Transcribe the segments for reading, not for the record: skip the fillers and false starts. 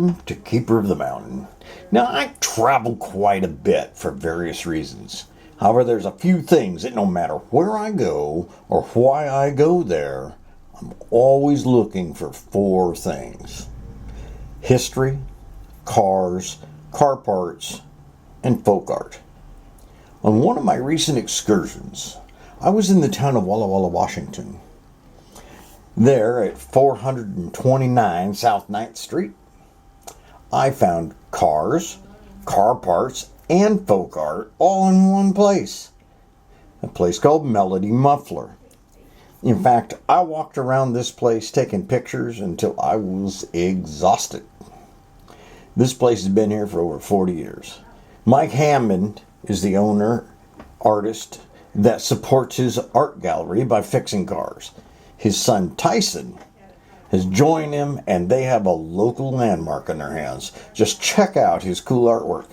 Welcome to Keeper of the Mountain. Now, I travel quite a bit for various reasons. However, there's a few things that no matter where I go or why I go there, I'm always looking for four things: history, cars, car parts, and folk art. On one of my recent excursions, I was in the town of Walla Walla, Washington. There at 429 South 9th Street, I found cars, car parts, and folk art all in one place. A place called Melody Muffler. In fact, I walked around this place taking pictures until I was exhausted. This place has been here for over 40 years. Mike Hammond is the owner, artist, that supports his art gallery by fixing cars. His son Tyson has joined him, and they have a local landmark in their hands. Just check out his cool artwork.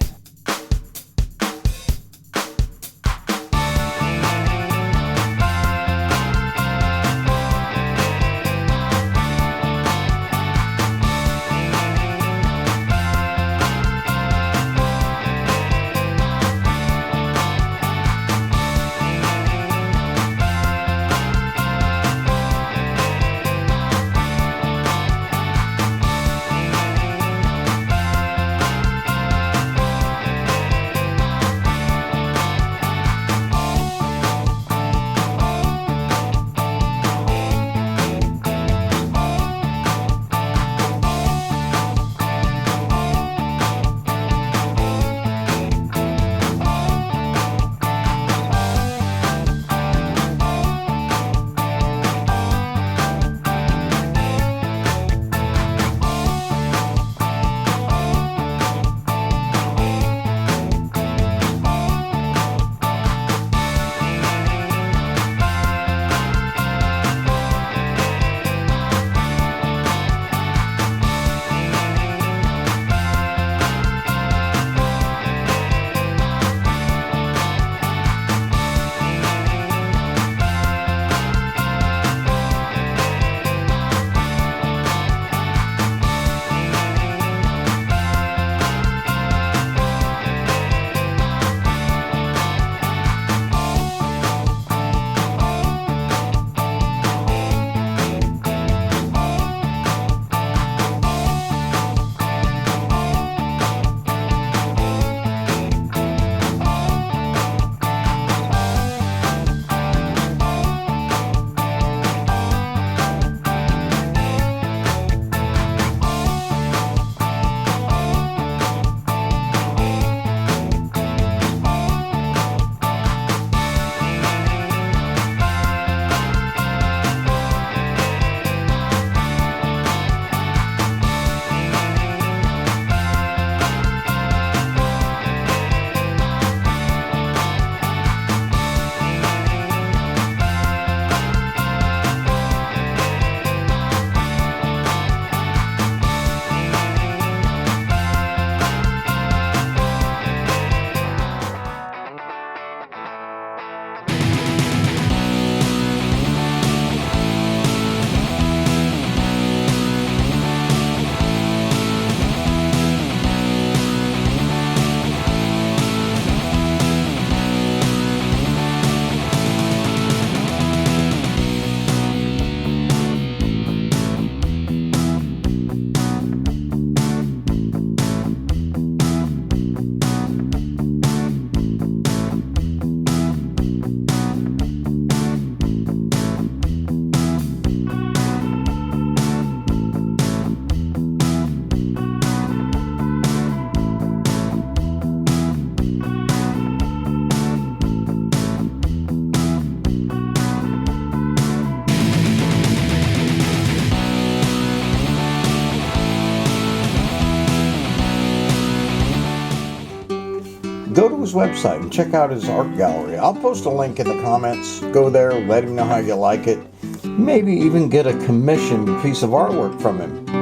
Go to his website and check out his art gallery. I'll post a link in the comments. Go there, let him know how you like it. Maybe even get a commissioned piece of artwork from him.